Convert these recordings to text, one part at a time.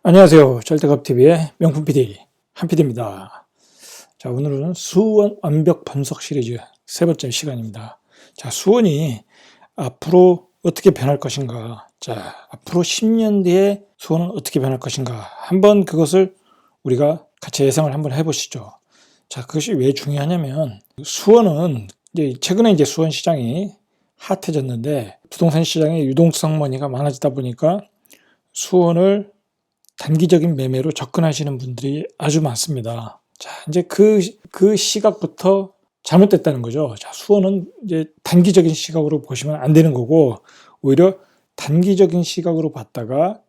안녕하세요. 절대갑TV의 명품 PD 한PD입니다. 자, 오늘은 수원 완벽 분석 시리즈 세 번째 시간입니다. 자, 수원이 앞으로 어떻게 변할 것인가? 자, 앞으로 10년 뒤에 수원은 어떻게 변할 것인가? 한번 그것을 우리가 같이 예상을 한번 해보시죠. 자, 그것이 왜 중요하냐면 수원은 최근에 수원 시장이 핫해졌는데 부동산 시장에 유동성머니가 많아지다 보니까 수원을 단기적인 매매로 접근하시는 분들이 아주 많습니다. 자, 이제 그 시각부터 잘못됐다는 거죠. 자, 수원은 이제 단기적인 시각으로 보시면 안 되는 거고, 오히려 단기적인 시각으로 봤다가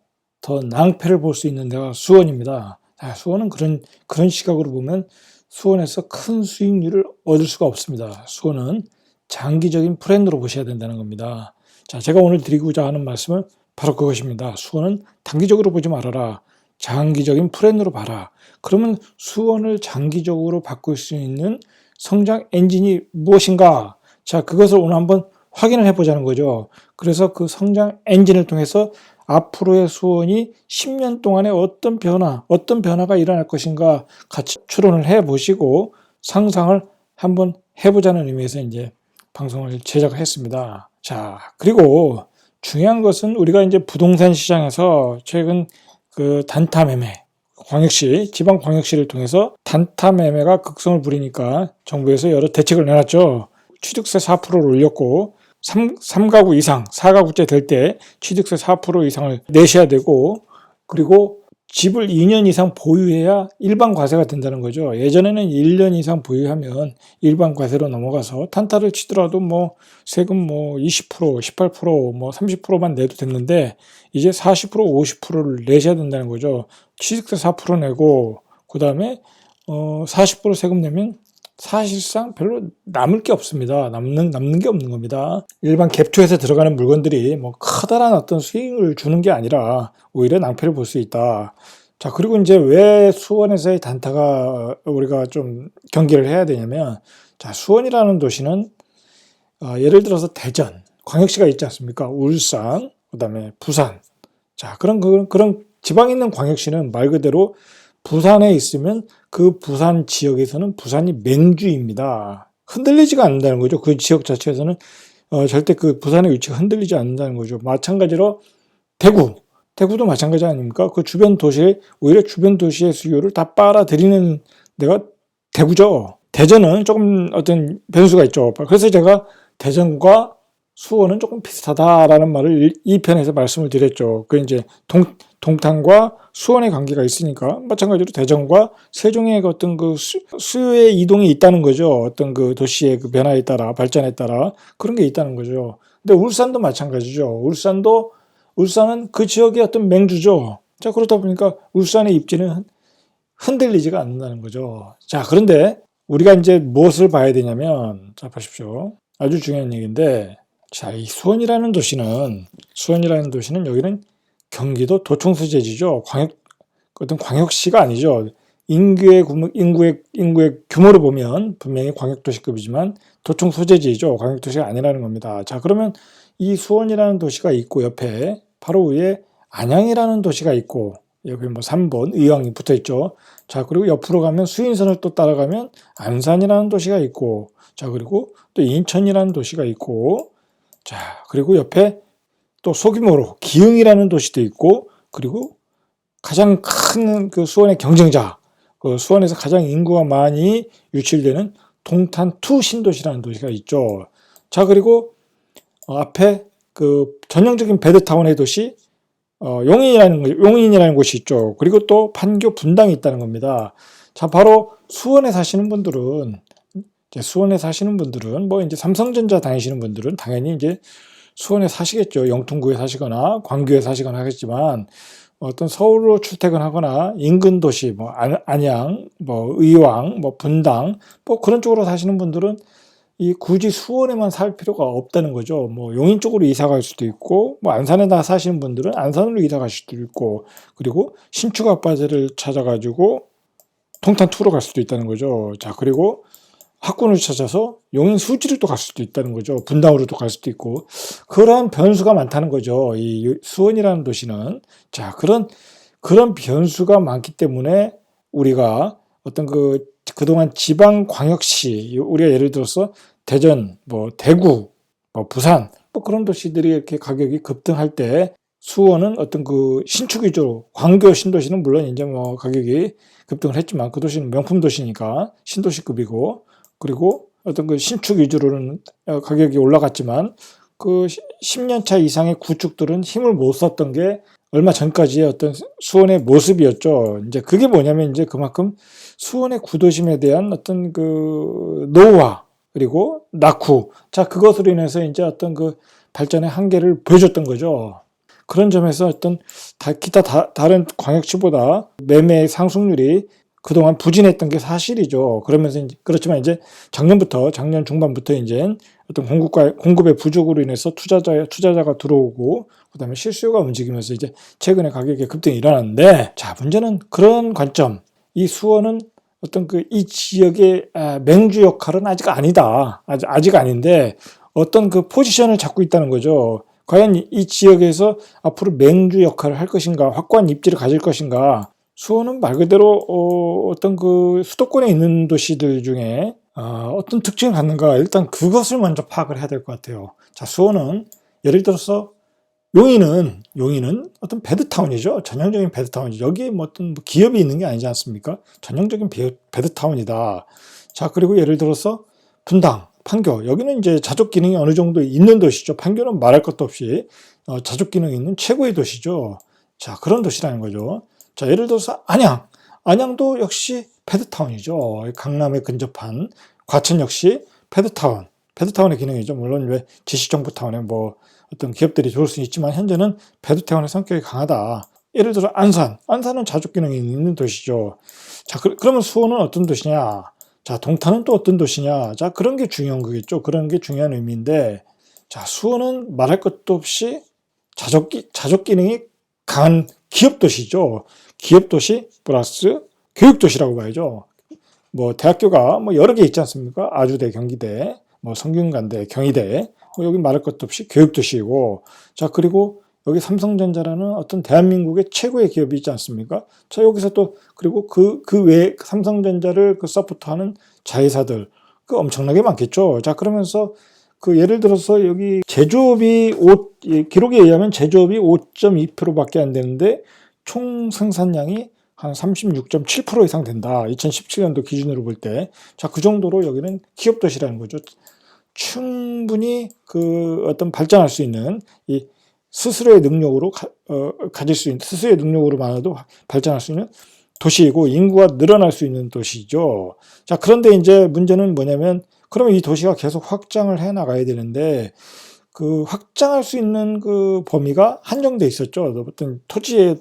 더 낭패를 볼 수 있는 데가 수원입니다. 자, 수원은 그런 시각으로 보면 수원에서 큰 수익률을 얻을 수가 없습니다. 수원은 장기적인 트렌드로 보셔야 된다는 겁니다. 자, 제가 오늘 드리고자 하는 말씀은 바로 그것입니다. 수원은 단기적으로 보지 말아라. 장기적인 트렌드로 봐라. 그러면 수원을 장기적으로 바꿀 수 있는 성장 엔진이 무엇인가? 자, 그것을 오늘 한번 확인을 해보자는 거죠. 그래서 그 성장 엔진을 통해서 앞으로의 수원이 10년 동안에 어떤 변화가 일어날 것인가 같이 추론을 해보시고 상상을 한번 해보자는 의미에서 이제 방송을 제작을 했습니다. 자, 그리고 중요한 것은 우리가 이제 부동산 시장에서 최근 그 단타 매매, 지방 광역시를 통해서 단타 매매가 극성을 부리니까 정부에서 여러 대책을 내놨죠. 취득세 4%를 올렸고 3가구 이상, 4가구째 될 때 취득세 4% 이상을 내셔야 되고, 그리고 집을 2년 이상 보유해야 일반 과세가 된다는 거죠. 예전에는 1년 이상 보유하면 일반 과세로 넘어가서 단타를 치더라도 세금 20%, 18%, 30%만 내도 됐는데 이제 40%, 50%를 내셔야 된다는 거죠. 취득세 4% 내고 그다음에 40% 세금 내면 사실상 별로 남을 게 없습니다. 남는 게 없는 겁니다. 일반 갭투에서 들어가는 물건들이 커다란 어떤 수익을 주는 게 아니라 오히려 낭패를 볼 수 있다. 자, 그리고 이제 왜 수원에서의 단타가 우리가 좀 경계를 해야 되냐면, 자, 수원이라는 도시는 예를 들어서 대전, 광역시가 있지 않습니까? 울산, 그다음에 부산. 자, 그런 지방에 있는 광역시는 말 그대로 부산에 있으면 그 부산 지역에서는 부산이 맹주입니다. 흔들리지가 않는다는 거죠. 그 지역 자체에서는 절대 그 부산의 위치가 흔들리지 않는다는 거죠. 마찬가지로 대구도 마찬가지 아닙니까? 그 주변 도시에 오히려 주변 도시의 수요를 다 빨아들이는 데가 대구죠. 대전은 조금 어떤 변수가 있죠. 그래서 제가 대전과 수원은 조금 비슷하다라는 말을 이 편에서 말씀을 드렸죠. 그 이제 동탄과 수원의 관계가 있으니까 마찬가지로 대전과 세종의 어떤 그 수요의 이동이 있다는 거죠. 어떤 그 도시의 그 변화에 따라 발전에 따라 그런 게 있다는 거죠. 근데 울산도 마찬가지죠. 울산은 그 지역의 어떤 맹주죠. 자, 그러다 보니까 울산의 입지는 흔들리지가 않는다는 거죠. 자, 그런데 우리가 이제 무엇을 봐야 되냐면, 자, 보십시오. 아주 중요한 얘기인데, 자, 이 수원이라는 도시는 여기는 경기도 도청 소재지죠. 어떤 광역시가 아니죠. 인구의 규모를 보면 분명히 광역도시급이지만 도청 소재지죠. 광역도시가 아니라는 겁니다. 자, 그러면 이 수원이라는 도시가 있고 옆에 바로 위에 안양이라는 도시가 있고 여기 3번 의왕이 붙어 있죠. 자, 그리고 옆으로 가면 수인선을 또 따라가면 안산이라는 도시가 있고, 자, 그리고 또 인천이라는 도시가 있고, 자, 그리고 옆에 또 소규모로 기흥이라는 도시도 있고, 그리고 가장 큰 그 수원의 경쟁자, 그 수원에서 가장 인구가 많이 유출되는 동탄2 신도시라는 도시가 있죠. 자, 그리고 앞에 그 전형적인 베드타운의 도시 용인이라는 곳이 있죠. 그리고 또 판교 분당이 있다는 겁니다. 자, 바로 수원에 사시는 분들은 이제 삼성전자 다니시는 분들은 당연히 이제 수원에 사시겠죠. 영통구에 사시거나 광교에 사시거나 하겠지만 어떤 서울로 출퇴근하거나 인근 도시 안양, 의왕, 분당 그런 쪽으로 사시는 분들은 굳이 수원에만 살 필요가 없다는 거죠. 용인 쪽으로 이사 갈 수도 있고, 안산에다 사시는 분들은 안산으로 이사 갈 수도 있고, 그리고 신축아파트를 찾아가지고 동탄2로 갈 수도 있다는 거죠. 자, 그리고 학군을 찾아서 용인 수지를 또 갈 수도 있다는 거죠. 분당으로도 갈 수도 있고, 그러한 변수가 많다는 거죠. 이 수원이라는 도시는. 자, 그런 그런 변수가 많기 때문에 우리가 어떤 그동안 지방광역시, 우리가 예를 들어서 대전, 뭐 대구, 뭐 부산, 뭐 그런 도시들이 이렇게 가격이 급등할 때 수원은 어떤 신축 위주로, 광교 신도시는 물론 이제 뭐 가격이 급등을 했지만 그 도시는 명품 도시니까 신도시급이고, 그리고 어떤 신축 위주로는 가격이 올라갔지만 10년 차 이상의 구축들은 힘을 못 썼던 게 얼마 전까지의 어떤 수원의 모습이었죠. 이제 그게 뭐냐면 이제 그만큼 수원의 구도심에 대한 어떤 노후화, 그리고 낙후. 자, 그것으로 인해서 이제 어떤 발전의 한계를 보여줬던 거죠. 그런 점에서 어떤 기타 다른 광역시보다 매매 상승률이 그동안 부진했던 게 사실이죠. 그러면서 그렇지만 이제 작년 중반부터 이제 어떤 공급의 부족으로 인해서 투자자가 들어오고, 그다음에 실수요가 움직이면서 이제 최근에 가격의 급등이 일어났는데, 자, 문제는 그런 관점, 이 수원은 어떤 이 지역의 맹주 역할은 아직 아니다. 아직 아닌데 어떤 포지션을 잡고 있다는 거죠. 과연 이 지역에서 앞으로 맹주 역할을 할 것인가, 확고한 입지를 가질 것인가. 수원은 말 그대로 어떤 수도권에 있는 도시들 중에 어떤 특징을 갖는가, 일단 그것을 먼저 파악을 해야 될 것 같아요. 자, 수원은 예를 들어서 용인은 어떤 배드타운이죠. 전형적인 배드타운이죠. 여기에 뭐 어떤 기업이 있는 게 아니지 않습니까? 전형적인 배드타운이다. 자, 그리고 예를 들어서 분당, 판교, 여기는 이제 자족 기능이 어느 정도 있는 도시죠. 판교는 말할 것도 없이 자족 기능이 있는 최고의 도시죠. 자, 그런 도시라는 거죠. 자, 예를 들어서 안양도 역시 배드타운이죠. 강남에 근접한 과천 역시 배드타운의 기능이죠. 물론 왜 지식정보타운에 뭐 어떤 기업들이 좋을 수는 있지만 현재는 배드타운의 성격이 강하다. 예를 들어 안산은 자족 기능이 있는 도시죠. 자, 그러면 수원은 어떤 도시냐? 자, 동탄은 또 어떤 도시냐? 자, 그런 게 중요한 거겠죠. 그런 게 중요한 의미인데, 자, 수원은 말할 것도 없이 자족 기능이 강한 기업 도시죠. 기업 도시 플러스 교육 도시라고 봐야죠. 뭐 대학교가 뭐 여러 개 있지 않습니까? 아주대, 경기대, 뭐 성균관대, 경희대, 뭐 여기 말할 것도 없이 교육 도시이고, 자, 그리고 여기 삼성전자라는 어떤 대한민국의 최고의 기업이 있지 않습니까? 자, 여기서 또 그리고 그 외에 삼성전자를 서포트하는 자회사들 엄청나게 많겠죠. 자, 그러면서 예를 들어서 여기 기록에 의하면 제조업이 5.2%밖에 안 되는데 총 생산량이 한 36.7% 이상 된다. 2017년도 기준으로 볼 때. 자, 그 정도로 여기는 기업 도시라는 거죠. 충분히 어떤 발전할 수 있는 이 스스로의 능력으로 가질 수 있는, 스스로의 능력으로만으로도 발전할 수 있는 도시이고 인구가 늘어날 수 있는 도시죠. 자, 그런데 이제 문제는 뭐냐면, 그러면 이 도시가 계속 확장을 해 나가야 되는데 확장할 수 있는 범위가 한정돼 있었죠. 어떤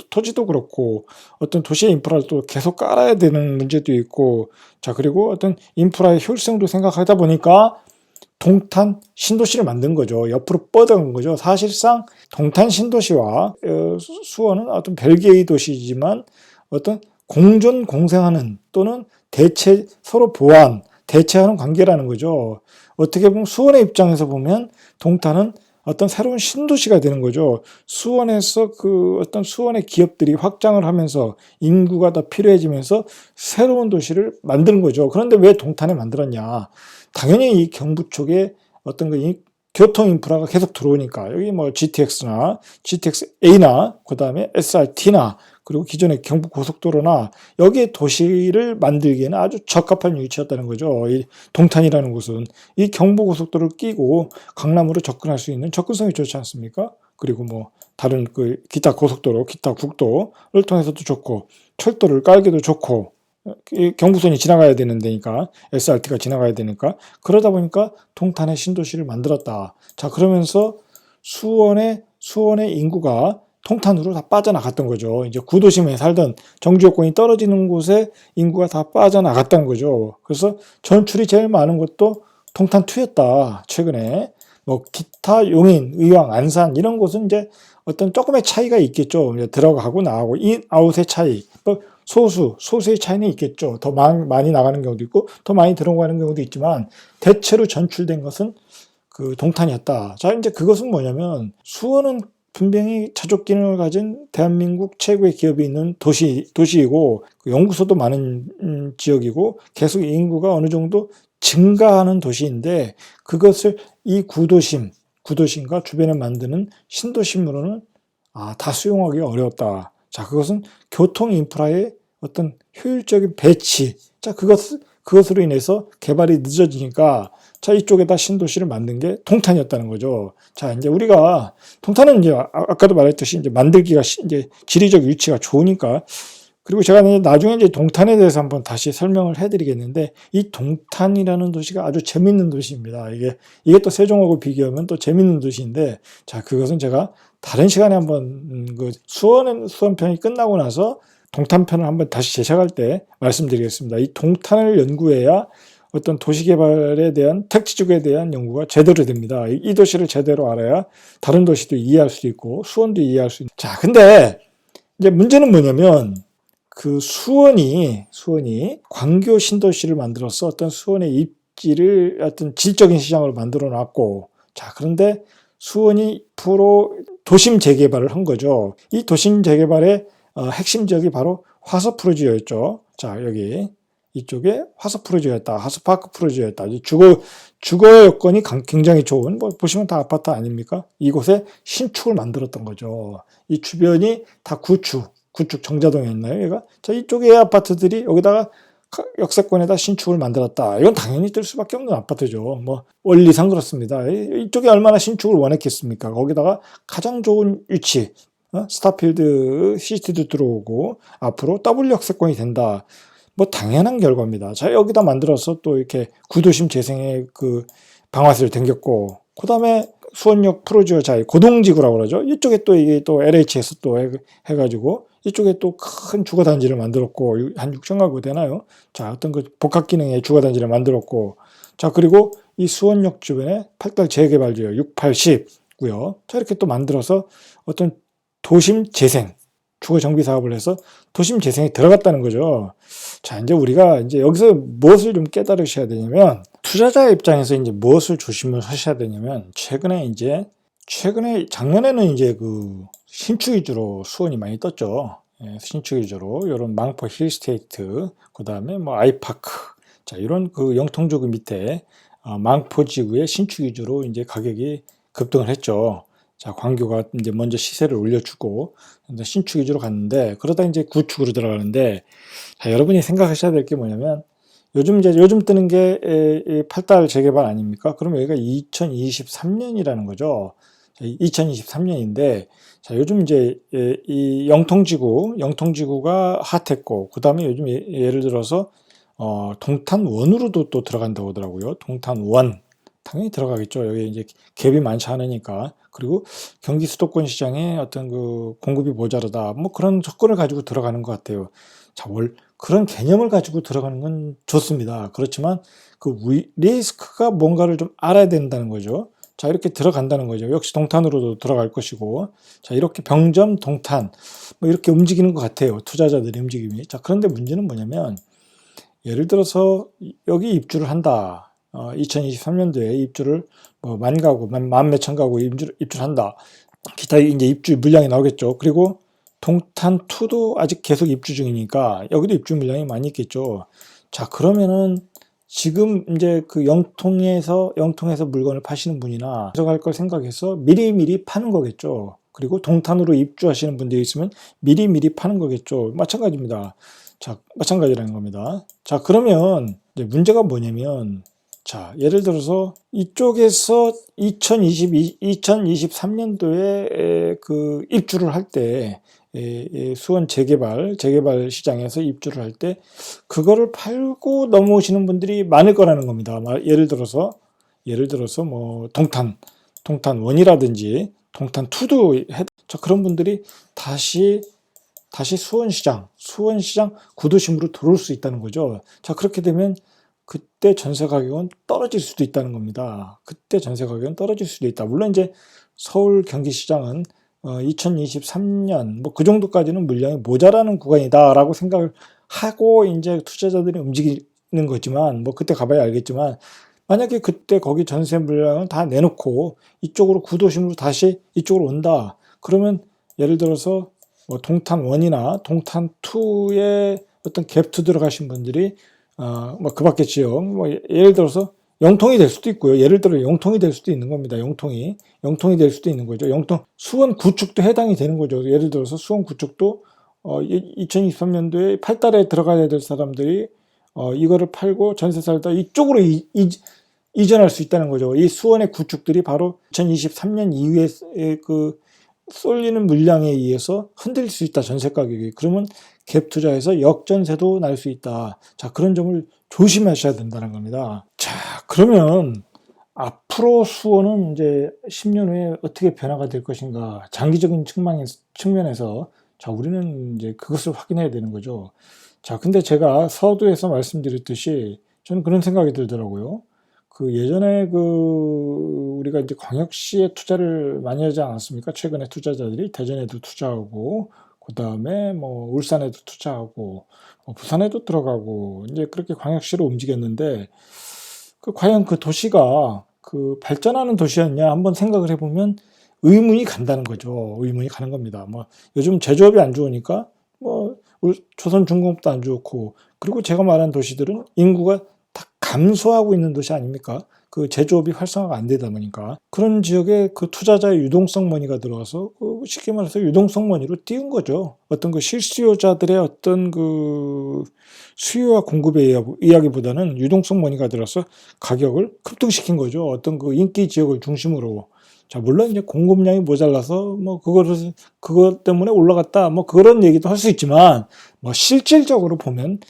토지도 그렇고 어떤 도시의 인프라를 또 계속 깔아야 되는 문제도 있고, 자, 그리고 어떤 인프라의 효율성도 생각하다 보니까 동탄 신도시를 만든 거죠. 옆으로 뻗어간 거죠. 사실상 동탄 신도시와 수원은 어떤 별개의 도시지만 어떤 공존 공생하는 또는 서로 대체하는 관계라는 거죠. 어떻게 보면 수원의 입장에서 보면 동탄은 어떤 새로운 신도시가 되는 거죠. 수원에서 어떤 수원의 기업들이 확장을 하면서 인구가 더 필요해지면서 새로운 도시를 만드는 거죠. 그런데 왜 동탄에 만들었냐? 당연히 이 경부 쪽에 어떤 교통 인프라가 계속 들어오니까 여기 뭐 GTX-A나 그다음에 SRT나 그리고 기존의 경부 고속도로나 여기에 도시를 만들기에는 아주 적합한 위치였다는 거죠. 이 동탄이라는 곳은 이 경부 고속도로를 끼고 강남으로 접근할 수 있는 접근성이 좋지 않습니까? 그리고 뭐 다른 기타 고속도로, 기타 국도를 통해서도 좋고 철도를 깔기도 좋고 경부선이 지나가야 되는 데니까 SRT가 지나가야 되니까 그러다 보니까 동탄의 신도시를 만들었다. 자, 그러면서 수원의 인구가 통탄으로 다 빠져나갔던 거죠. 이제 구도심에 살던 정주 여건이 떨어지는 곳에 인구가 다 빠져나갔던 거죠. 그래서 전출이 제일 많은 곳도 통탄2였다. 최근에 뭐 기타 용인, 의왕, 안산 이런 곳은 이제 어떤 조금의 차이가 있겠죠. 들어가고 나가고 인아웃의 차이, 뭐 소수의 차이는 있겠죠. 더 많이 나가는 경우도 있고 더 많이 들어가는 경우도 있지만 대체로 전출된 것은 동탄이었다. 자, 이제 그것은 뭐냐면 수원은 분명히 차족 기능을 가진 대한민국 최고의 기업이 있는 도시이고 연구소도 많은 지역이고 계속 인구가 어느 정도 증가하는 도시인데 그것을 이 구도심과 주변에 만드는 신도심으로는 다 수용하기가 어려웠다. 자, 그것은 교통 인프라의 어떤 효율적인 배치. 자, 그것으로 인해서 개발이 늦어지니까 자, 이쪽에다 신도시를 만든 게 동탄이었다는 거죠. 자, 이제 우리가 동탄은 이제 아까도 말했듯이 이제 만들기가 이제 지리적 위치가 좋으니까 그리고 제가 나중에 이제 동탄에 대해서 한번 다시 설명을 해드리겠는데 이 동탄이라는 도시가 아주 재밌는 도시입니다. 이게 또 세종하고 비교하면 또 재밌는 도시인데 자, 그것은 제가 다른 시간에 한번 그 수원 편이 끝나고 나서 동탄 편을 한번 다시 제작할 때 말씀드리겠습니다. 이 동탄을 연구해야 어떤 도시개발에 대한 택지적에 대한 연구가 제대로 됩니다. 이 도시를 제대로 알아야 다른 도시도 이해할 수 있고 수원도 이해할 수 있는. 자, 근데 이제 문제는 뭐냐면 그 수원이 광교 신도시를 만들어서 어떤 수원의 입지를 어떤 질적인 시장을 만들어 놨고 자, 그런데 수원이 프로 도심 재개발을 한 거죠. 이 도심 재개발의 핵심 지역이 바로 화서프로지오였죠. 자, 여기 이쪽에 화서프로지오였다. 화서파크프로지오였다. 주거 여건이 굉장히 좋은 보시면 다 아파트 아닙니까? 이곳에 신축을 만들었던 거죠. 이 주변이 다 구축 정자동이었나요? 얘가? 자, 이쪽에 아파트들이 여기다가 역세권에다 신축을 만들었다. 이건 당연히 뜰 수밖에 없는 아파트죠. 뭐 원리상 그렇습니다. 이쪽에 얼마나 신축을 원했겠습니까? 거기다가 가장 좋은 위치, 스타필드 시티도 들어오고 앞으로 더블 역세권이 된다. 뭐 당연한 결과입니다. 자, 여기다 만들어서 또 이렇게 구도심 재생의 그 방아쇠를 당겼고, 그 다음에 수원역 프로지오 자이 고동지구라고 그러죠. 이쪽에 또 이게 또 LH에서 또 해가지고 이쪽에 또 큰 주거단지를 만들었고 한 6천 가구 되나요? 자, 어떤 그 복합 기능의 주거단지를 만들었고, 자, 그리고 이 수원역 주변에 8달 재개발 지역 6, 8, 10고요. 자, 이렇게 또 만들어서 어떤 도심 재생 주거 정비 사업을 해서 도심 재생에 들어갔다는 거죠. 자, 이제 우리가 이제 여기서 무엇을 좀 깨달으셔야 되냐면 투자자 입장에서 이제 무엇을 조심을 하셔야 되냐면 최근에 작년에는 이제 그 신축 위주로 수원이 많이 떴죠. 예, 신축 위주로 이런 망포 힐스테이트, 그다음에 뭐 아이파크, 자, 이런 그 영통지구 밑에 망포 지구의 신축 위주로 이제 가격이 급등을 했죠. 자, 광교가 이제 먼저 시세를 올려주고 신축 위주로 갔는데 그러다 이제 구축으로 들어가는데 자, 여러분이 생각하셔야 될 게 뭐냐면 요즘 뜨는 게 8달 재개발 아닙니까? 그러면 여기가 2023년이라는 거죠. 2023년인데 자, 요즘 이제 이 영통지구가 핫했고 그다음에 요즘 예를 들어서 동탄원으로도 또 들어간다고 하더라고요. 동탄원 당연히 들어가겠죠. 여기 이제 갭이 많지 않으니까. 그리고 경기 수도권 시장에 어떤 그 공급이 모자르다. 뭐 그런 조건을 가지고 들어가는 것 같아요. 자, 그런 개념을 가지고 들어가는 건 좋습니다. 그렇지만 그 리스크가 뭔가를 좀 알아야 된다는 거죠. 자, 이렇게 들어간다는 거죠. 역시 동탄으로도 들어갈 것이고. 자, 이렇게 병점, 동탄, 뭐 이렇게 움직이는 것 같아요. 투자자들의 움직임이. 자, 그런데 문제는 뭐냐면 예를 들어서 여기 입주를 한다. 2023년도에 입주를 뭐 만 가구, 만 몇천 가구 입주한다. 기타 이제 입주 물량이 나오겠죠. 그리고 동탄2도 아직 계속 입주 중이니까 여기도 입주 물량이 많이 있겠죠. 자, 그러면은 지금 이제 그 영통에서 물건을 파시는 분이나 가져갈 걸 생각해서 미리미리 파는 거겠죠. 그리고 동탄으로 입주하시는 분들이 있으면 미리미리 파는 거겠죠. 마찬가지입니다. 자, 마찬가지라는 겁니다. 자, 그러면 이제 문제가 뭐냐면 자, 예를 들어서 이쪽에서 2023년도에 그 입주를 할 때 수원 재개발 시장에서 입주를 할 때 그거를 팔고 넘어오시는 분들이 많을 거라는 겁니다. 예를 들어서 뭐 동탄1이라든지 동탄2도 자, 그런 분들이 다시 수원시장 구도심으로 들어올 수 있다는 거죠. 자, 그렇게 되면 그때 전세 가격은 떨어질 수도 있다는 겁니다. 그때 전세 가격은 떨어질 수도 있다. 물론 이제 서울 경기시장은 2023년 뭐 그 정도까지는 물량이 모자라는 구간이다라고 생각을 하고 이제 투자자들이 움직이는 거지만 뭐 그때 가봐야 알겠지만 만약에 그때 거기 전세 물량을 다 내놓고 이쪽으로 구도심으로 다시 이쪽으로 온다. 그러면 예를 들어서 뭐 동탄 1이나 동탄 2에 어떤 갭2 들어가신 분들이 뭐 그 밖에 지역 뭐 예를 들어서 영통이 될 수도 있고요. 예를 들어 영통이 될 수도 있는 겁니다. 영통이 될 수도 있는 거죠. 영통 수원 구축도 해당이 되는 거죠. 예를 들어서 수원 구축도 2023년도에 8달에 들어가야 될 사람들이 이거를 팔고 전세 살다 이쪽으로 이전할 수 있다는 거죠. 이 수원의 구축들이 바로 2023년 이후에 그 쏠리는 물량에 의해서 흔들릴 수 있다. 전세 가격이. 그러면 갭 투자에서 역전세도 날 수 있다. 자, 그런 점을 조심하셔야 된다는 겁니다. 자, 그러면 앞으로 수원은 이제 10년 후에 어떻게 변화가 될 것인가? 장기적인 측면에서 자, 우리는 이제 그것을 확인해야 되는 거죠. 자, 근데 제가 서두에서 말씀드렸듯이 저는 그런 생각이 들더라고요. 그 예전에 우리가 이제 광역시에 투자를 많이 하지 않았습니까? 최근에 투자자들이 대전에도 투자하고, 그 다음에 뭐 울산에도 투자하고, 뭐 부산에도 들어가고, 이제 그렇게 광역시로 움직였는데, 과연 그 도시가 발전하는 도시였냐 한번 생각을 해보면 의문이 간다는 거죠. 의문이 가는 겁니다. 뭐 요즘 제조업이 안 좋으니까 뭐 조선중공업도 안 좋고, 그리고 제가 말한 도시들은 인구가 다 감소하고 있는 도시 아닙니까? 그 제조업이 활성화가 안 되다 보니까 그런 지역에 그 투자자의 유동성 머니가 들어와서 쉽게 말해서 유동성 머니로 띄운 거죠. 어떤 그 실수요자들의 어떤 그 수요와 공급에 의하기보다는 유동성 머니가 들어서 가격을 급등시킨 거죠. 어떤 그 인기 지역을 중심으로. 자, 물론 이제 공급량이 모자라서 뭐 그것 때문에 올라갔다 뭐 그런 얘기도 할 수 있지만, 뭐 실질적으로 보면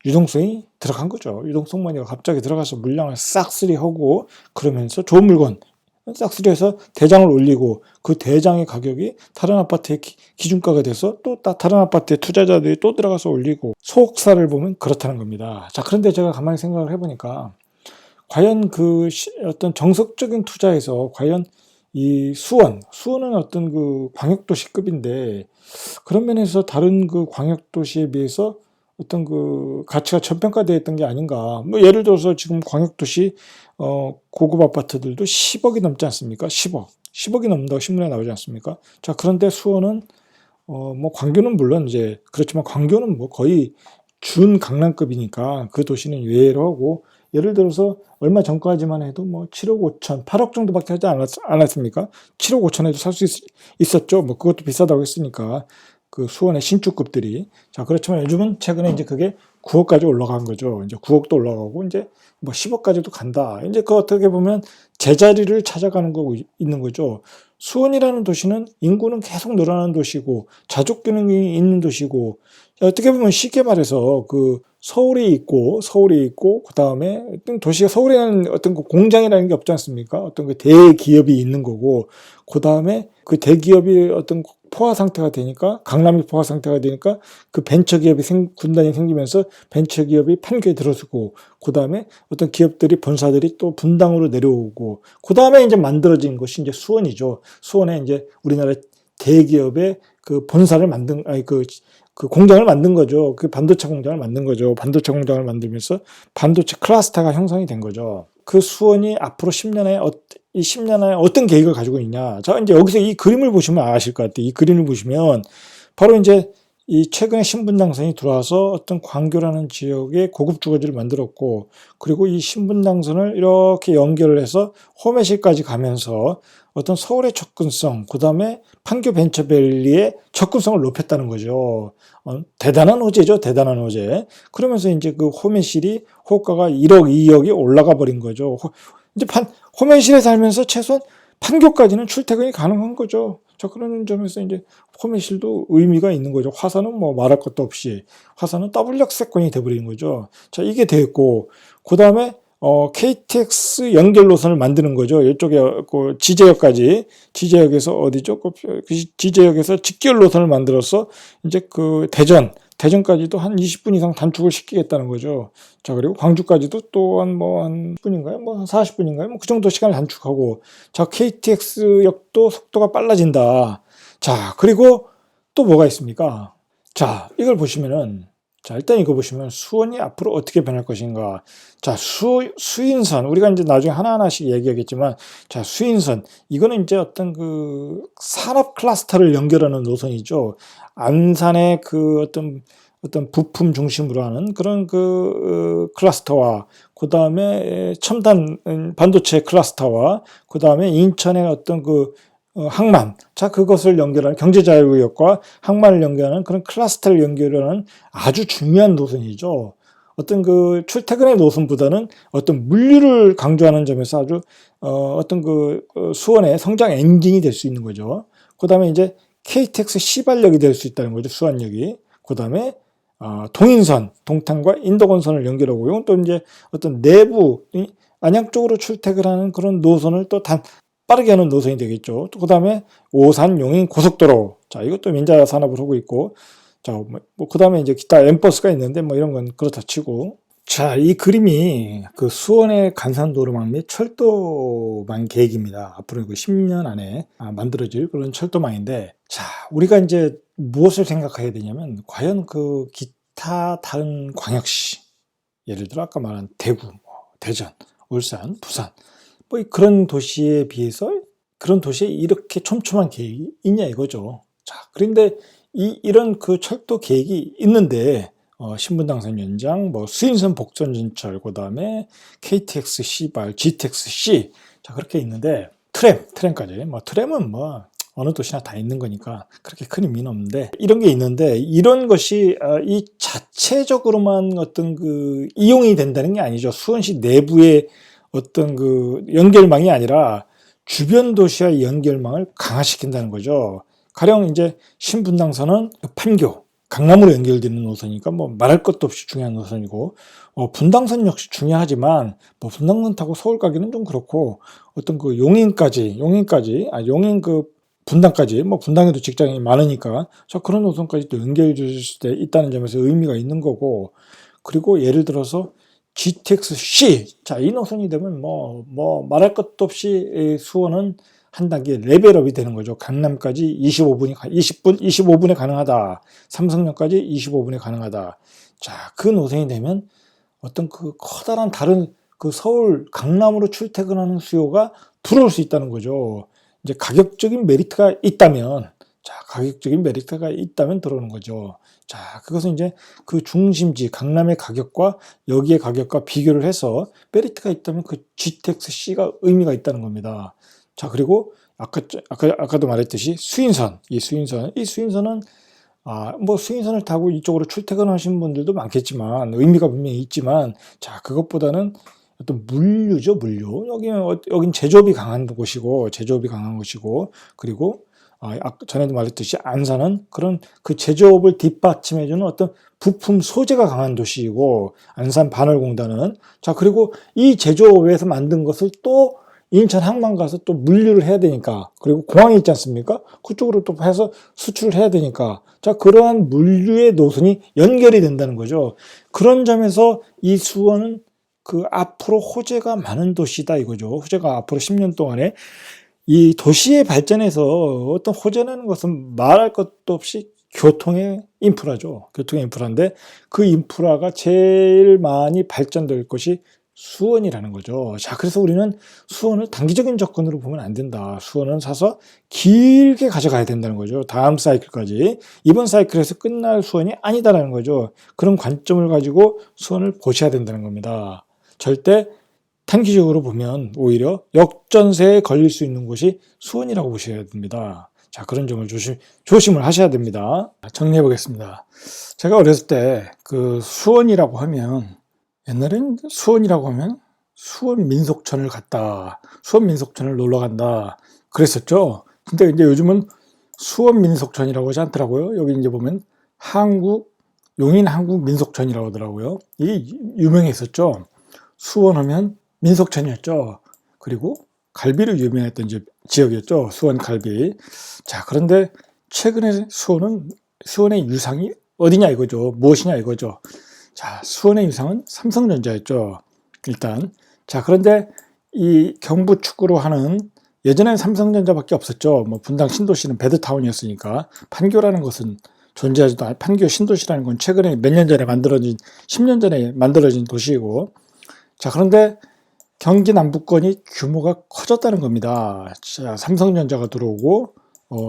유동성이 들어간 거죠. 유동성 머니가 갑자기 들어가서 물량을 싹쓸이하고, 그러면서 좋은 물건 싹쓸이해서 대장을 올리고, 그 대장의 가격이 다른 아파트의 기준가가 돼서 또 다른 아파트의 투자자들이 또 들어가서 올리고, 속사를 보면 그렇다는 겁니다. 자, 그런데 제가 가만히 생각을 해보니까 과연 어떤 정석적인 투자에서 과연 이 수원은 어떤 그 광역도시급인데, 그런 면에서 다른 그 광역도시에 비해서 어떤 그 가치가 저평가되어 있던 게 아닌가. 뭐 예를 들어서 지금 광역도시 고급 아파트들도 10억이 넘지 않습니까? 10억이 넘는다고 신문에 나오지 않습니까? 자, 그런데 수원은 뭐 광교는 물론 이제 그렇지만, 광교는 뭐 거의 준 강남급이니까 그 도시는 예외로 하고, 예를 들어서 얼마 전까지만 해도 뭐 7억 5천, 8억 정도밖에 하지 않았습니까? 7억 5천에도 살 수 있었죠. 뭐 그것도 비싸다고 했으니까. 그 수원의 신축급들이. 자, 그렇지만 요즘은 최근에 이제 그게 9억까지 올라간 거죠. 이제 9억도 올라가고, 이제 뭐 10억까지도 간다. 이제 그 어떻게 보면 제자리를 찾아가는 거고 있는 거죠. 수원이라는 도시는 인구는 계속 늘어나는 도시고, 자족 기능이 있는 도시고, 어떻게 보면 쉽게 말해서 서울이 있고, 그 다음에 어떤 도시가, 서울에는 어떤 그 공장이라는 게 없지 않습니까? 어떤 그 대기업이 있는 거고, 그 다음에 그 대기업이 어떤 포화 상태가 되니까, 강남이 포화 상태가 되니까 그 벤처기업이 군단이 생기면서 벤처기업이 판교에 들어서고, 그 다음에 어떤 기업들이, 본사들이 또 분당으로 내려오고, 그 다음에 이제 만들어진 것이 이제 수원이죠. 수원에 이제 우리나라 대기업의 그 본사를 그 공장을 만든 거죠. 그 반도체 공장을 만든 거죠. 반도체 공장을 만들면서 반도체 클러스터가 형성이 된 거죠. 그 수원이 앞으로 10년 안에 어떤 계획을 가지고 있냐. 자, 이제 여기서 이 그림을 보시면 아실 것 같아요. 이 그림을 보시면 바로 이제 이 최근에 신분당선이 들어와서 어떤 광교라는 지역에 고급 주거지를 만들었고, 그리고 이 신분당선을 이렇게 연결을 해서 호메시까지 가면서 어떤 서울의 접근성, 그 다음에 판교 벤처밸리의 접근성을 높였다는 거죠. 대단한 호재죠, 대단한 호재. 그러면서 이제 그 호메실이 호가가 1억, 2억이 올라가 버린 거죠. 이제 호메실에 살면서 최소한 판교까지는 출퇴근이 가능한 거죠. 자, 그런 점에서 이제 호메실도 의미가 있는 거죠. 화산은 뭐 말할 것도 없이, 화산은 더블 역세권이 돼버리는 거죠. 자, 이게 됐고, 그 다음에 KTX 연결 노선을 만드는 거죠. 이쪽에 그 지제역에서 어디죠? 그 지제역에서 직결 노선을 만들어서 이제 그 대전까지도 한 20분 이상 단축을 시키겠다는 거죠. 자, 그리고 광주까지도 또 한 10분인가요? 뭐 한 40분인가요? 뭐 그 정도 시간을 단축하고, 자, KTX 역도 속도가 빨라진다. 자, 그리고 또 뭐가 있습니까? 자, 이걸 보시면은, 자, 일단 이거 보시면 수원이 앞으로 어떻게 변할 것인가. 자, 수인선. 우리가 이제 나중에 하나하나씩 얘기하겠지만, 자, 수인선. 이거는 이제 어떤 그 산업 클러스터를 연결하는 노선이죠. 안산의 그 어떤 부품 중심으로 하는 그런 그 클러스터와, 그 다음에 첨단 반도체 클러스터와, 그 다음에 인천의 어떤 그 항만, 자, 그것을 연결하는 경제자유구역과 항만을 연결하는 그런 클러스터를 연결하는 아주 중요한 노선이죠. 어떤 그 출퇴근의 노선보다는 어떤 물류를 강조하는 점에서 아주 어떤 그 수원의 성장 엔진이 될 수 있는 거죠. 그 다음에 이제 KTX 시발역이 될 수 있다는 거죠. 수원역이. 그 다음에 동인선, 동탄과 인덕원선을 연결하고, 이건 또 이제 어떤 내부 안양 쪽으로 출퇴근하는 그런 노선을 또 빠르게 하는 노선이 되겠죠. 또 그다음에 오산 용인 고속도로. 자, 이것도 민자 산업을 하고 있고. 자, 뭐 그다음에 이제 기타 엠버스가 있는데 뭐 이런 건 그렇다 치고. 자, 이 그림이 그 수원의 간산도로망 및 철도망 계획입니다. 앞으로 그 10년 안에 만들어질 그런 철도망인데, 자, 우리가 이제 무엇을 생각해야 되냐면, 과연 그 기타 다른 광역시, 예를 들어 아까 말한 대구, 대전, 울산, 부산, 뭐 그런 도시에 비해서 그런 도시에 이렇게 촘촘한 계획이 있냐 이거죠. 자, 그런데 이런 그 철도 계획이 있는데 신분당선 연장, 뭐 수인선 복전진철, 그 다음에 KTX 시발, GTX C, 자 그렇게 있는데 트램까지, 뭐 트램은 뭐 어느 도시나 다 있는 거니까 그렇게 큰 의미는 없는데, 이런 게 있는데 이런 것이 이 자체적으로만 어떤 그 이용이 된다는 게 아니죠. 수원시 내부의 어떤 그 연결망이 아니라 주변 도시와의 연결망을 강화시킨다는 거죠. 가령 이제 신분당선은 판교, 강남으로 연결되는 노선이니까 뭐 말할 것도 없이 중요한 노선이고, 분당선 역시 중요하지만 뭐 분당선 타고 서울 가기는 좀 그렇고, 어떤 그 용인 그 분당까지, 뭐 분당에도 직장이 많으니까 저 그런 노선까지 또 연결해 줄 수 있다는 점에서 의미가 있는 거고, 그리고 예를 들어서 GTX-C. 자, 이 노선이 되면 뭐 말할 것도 없이 수원은 한 단계 레벨업이 되는 거죠. 강남까지 25분에 가능하다. 삼성역까지 25분에 가능하다. 자, 그 노선이 되면 어떤 그 커다란 다른 그 서울 강남으로 출퇴근하는 수요가 들어올 수 있다는 거죠. 이제 가격적인 메리트가 있다면 들어오는 거죠. 자, 그것은 이제 그 중심지 강남의 가격과 여기의 가격과 비교를 해서 메리트가 있다면 그 GTX-C가 의미가 있다는 겁니다. 자, 그리고 아까도 말했듯이 이 수인선은 뭐 수인선을 타고 이쪽으로 출퇴근하시는 분들도 많겠지만 의미가 분명히 있지만, 자, 그것보다는 어떤 물류죠, 물류. 여긴 제조업이 강한 곳이고, 그리고 전에도 말했듯이 안산은 그런 그 제조업을 뒷받침해주는 어떤 부품 소재가 강한 도시이고, 안산 반월공단은, 자, 그리고 이 제조업에서 만든 것을 또 인천 항만 가서 또 물류를 해야 되니까, 그리고 공항이 있지 않습니까? 그쪽으로 또 해서 수출을 해야 되니까, 자, 그러한 물류의 노선이 연결이 된다는 거죠. 그런 점에서 이 수원은 그 앞으로 호재가 많은 도시다 이거죠. 호재가 앞으로 10년 동안에 이 도시의 발전에서 어떤 호재라는 것은 말할 것도 없이 교통의 인프라죠. 교통의 인프라인데 그 인프라가 제일 많이 발전될 것이 수원이라는 거죠. 자, 그래서 우리는 수원을 단기적인 접근으로 보면 안 된다. 수원은 사서 길게 가져가야 된다는 거죠. 다음 사이클까지. 이번 사이클에서 끝날 수원이 아니다라는 거죠. 그런 관점을 가지고 수원을 보셔야 된다는 겁니다. 절대 단기적으로 보면 오히려 역전세에 걸릴 수 있는 곳이 수원이라고 보셔야 됩니다. 자, 그런 점을 조심을 하셔야 됩니다. 정리해 보겠습니다. 제가 어렸을 때 그 수원이라고 하면, 옛날엔 수원이라고 하면 수원 민속촌을 갔다, 수원 민속촌을 놀러 간다 그랬었죠. 근데 이제 요즘은 수원 민속촌이라고 하지 않더라고요. 여기 이제 보면 용인 한국 민속촌이라고 하더라고요. 이게 유명했었죠. 수원하면 민속촌이었죠. 그리고 갈비로 유명했던 지역이었죠. 수원 갈비. 자, 그런데 최근에 수원의 유상이 어디냐 이거죠. 무엇이냐 이거죠. 자, 수원의 유상은 삼성전자였죠. 일단. 자, 그런데 이 경부 축구로 하는, 예전에는 삼성전자밖에 없었죠. 뭐 분당 신도시는 배드타운이었으니까. 판교라는 것은 존재하지도 않은 판교 신도시라는 건 최근에 몇 년 전에 만들어진 10년 전에 만들어진 도시이고, 자 그런데 경기 남부권이 규모가 커졌다는 겁니다. 자, 삼성전자가 들어오고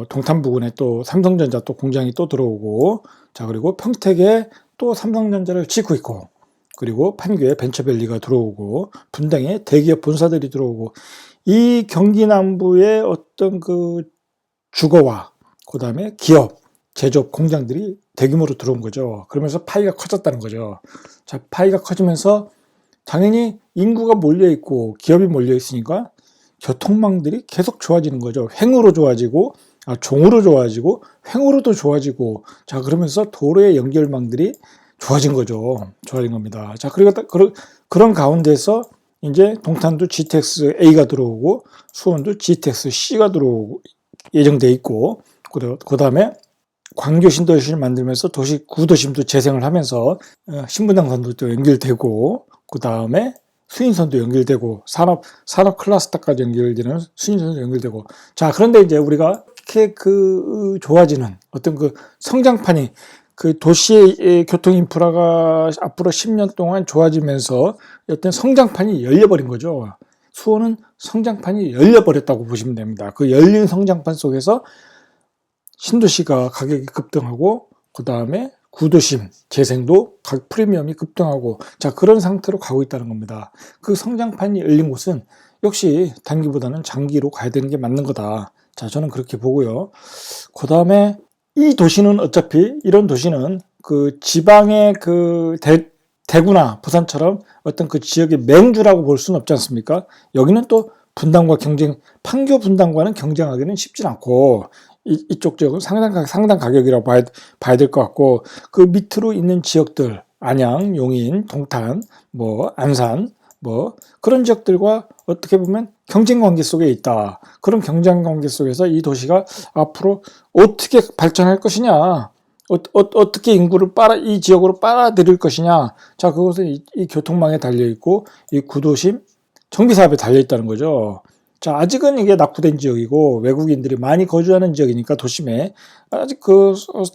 동탄 부근에 또 삼성전자 또 공장이 또 들어오고, 자 그리고 평택에 또 삼성전자를 짓고 있고, 그리고 판교에 벤처밸리가 들어오고, 분당에 대기업 본사들이 들어오고, 이 경기 남부의 어떤 그 주거와 그 다음에 기업, 제조업 공장들이 대규모로 들어온 거죠. 그러면서 파이가 커졌다는 거죠. 자, 파이가 커지면서 당연히 인구가 몰려 있고 기업이 몰려 있으니까 교통망들이 계속 좋아지는 거죠. 횡으로 좋아지고, 종으로 좋아지고, 횡으로도 좋아지고, 자, 그러면서 도로의 연결망들이 좋아진 거죠. 좋아진 겁니다. 자, 그리고 그런 가운데서 이제 동탄도 GTX A가 들어오고, 수원도 GTX C가 들어오고, 예정돼 있고, 그 다음에 광교 신도시를 만들면서 구도심도 재생을 하면서 신분당선도 또 연결되고, 그 다음에 수인선도 연결되고, 산업 클러스터까지 연결되는 수인선도 연결되고. 자, 그런데 이제 우리가 이렇게 그 좋아지는 어떤 그 성장판이, 그 도시의 교통 인프라가 앞으로 10년 동안 좋아지면서 어떤 성장판이 열려버린 거죠. 수원은 성장판이 열려버렸다고 보시면 됩니다. 그 열린 성장판 속에서 신도시가 가격이 급등하고, 그 다음에 구도심 재생도 프리미엄이 급등하고, 자 그런 상태로 가고 있다는 겁니다. 그 성장판이 열린 곳은 역시 단기보다는 장기로 가야 되는 게 맞는 거다. 자 저는 그렇게 보고요. 그 다음에 이 도시는 어차피 이런 도시는 그 지방의 그 대구나 부산처럼 어떤 그 지역의 맹주라고 볼 수는 없지 않습니까? 여기는 또 분당과 판교 분당과는 경쟁하기는 쉽진 않고, 이쪽 지역은 상당 가격이라고 봐야 될 것 같고, 그 밑으로 있는 지역들, 안양, 용인, 동탄, 안산, 그런 지역들과 어떻게 보면 경쟁 관계 속에 있다. 그런 경쟁 관계 속에서 이 도시가 앞으로 어떻게 발전할 것이냐, 어떻게 인구를 이 지역으로 빨아들일 것이냐. 자, 그것은 이 교통망에 달려 있고, 이 구도심 정비 사업에 달려 있다는 거죠. 자, 아직은 이게 낙후된 지역이고 외국인들이 많이 거주하는 지역이니까 도심에 아직 그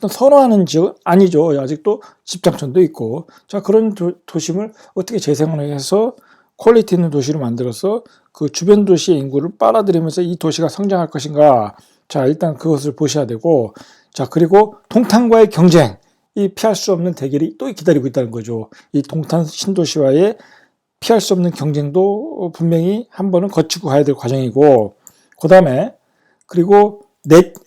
선호하는 지역은 아니죠. 아직도 집장촌도 있고. 자, 그런 도심을 어떻게 재생을 해서 퀄리티 있는 도시로 만들어서 그 주변 도시의 인구를 빨아들이면서 이 도시가 성장할 것인가. 자, 일단 그것을 보셔야 되고, 자, 그리고 동탄과의 경쟁, 이 피할 수 없는 대결이 또 기다리고 있다는 거죠. 이 동탄 신도시와의 피할 수 없는 경쟁도 분명히 한 번은 거치고 가야 될 과정이고, 그 다음에 그리고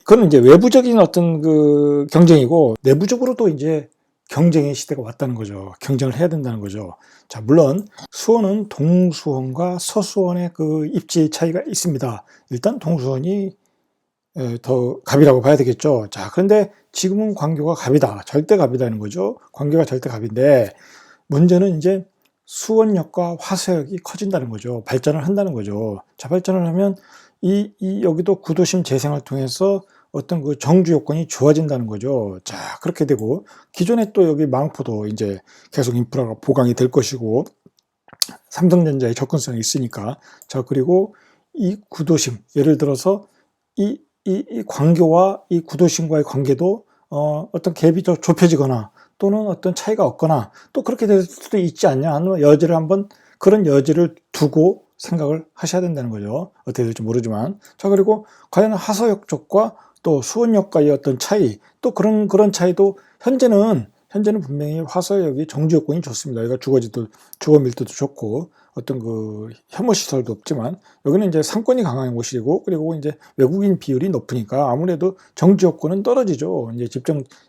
그건 이제 외부적인 어떤 그 경쟁이고, 내부적으로도 이제 경쟁의 시대가 왔다는 거죠. 경쟁을 해야 된다는 거죠. 자, 물론 수원은 동수원과 서수원의 그 입지 차이가 있습니다. 일단 동수원이 더 갑이라고 봐야 되겠죠. 자, 그런데 지금은 광교가 갑이다. 절대 갑이라는 거죠. 광교가 절대 갑인데, 문제는 이제 수원역과 화서역이 커진다는 거죠. 발전을 한다는 거죠. 자, 발전을 하면 여기도 구도심 재생을 통해서 어떤 그 정주 요건이 좋아진다는 거죠. 자, 그렇게 되고, 기존에 또 여기 망포도 이제 계속 인프라가 보강이 될 것이고, 삼성전자의 접근성이 있으니까. 자, 그리고 이 구도심, 예를 들어서 이 광교와 이 구도심과의 관계도 어떤 갭이 더 좁혀지거나 또는 어떤 차이가 없거나 또 그렇게 될 수도 있지 않냐 하는 여지를 그런 여지를 두고 생각을 하셔야 된다는 거죠. 어떻게 될지 모르지만. 자, 그리고 과연 하서역 쪽과 또 수원역과의 어떤 차이, 또 그런 차이도 현재는 분명히 화서역이 정주 요건이 좋습니다. 여기가 주거 밀도도 좋고 어떤 그 혐오 시설도 없지만, 여기는 이제 상권이 강한 곳이고, 그리고 이제 외국인 비율이 높으니까 아무래도 정주 요건은 떨어지죠. 이제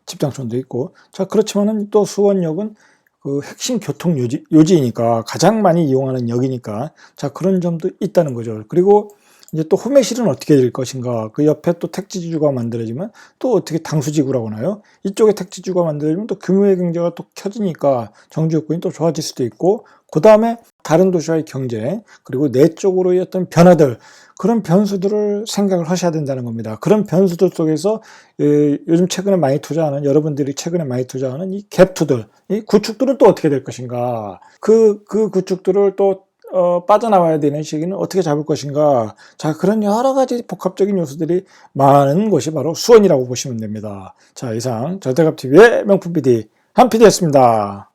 집장촌도 있고. 자, 그렇지만은 또 수원역은 그 핵심 교통 요지이니까 가장 많이 이용하는 역이니까, 자, 그런 점도 있다는 거죠. 그리고 이제 또 호매실은 어떻게 될 것인가. 그 옆에 또 택지지구가 만들어지면 또 어떻게 당수지구라고 하나요? 이쪽에 택지지구가 만들어지면 또 규모의 경제가 또 켜지니까 정주 요건이 또 좋아질 수도 있고, 그 다음에 다른 도시와의 경쟁, 그리고 내적으로의 어떤 변화들, 그런 변수들을 생각을 하셔야 된다는 겁니다. 그런 변수들 속에서 요즘 여러분들이 최근에 많이 투자하는 이 갭투들, 이 구축들은 또 어떻게 될 것인가. 그 구축들을 또 빠져나와야 되는 시기는 어떻게 잡을 것인가. 자, 그런 여러 가지 복합적인 요소들이 많은 것이 바로 수원이라고 보시면 됩니다. 자, 이상 절대갑TV의 명품 PD 한 PD였습니다.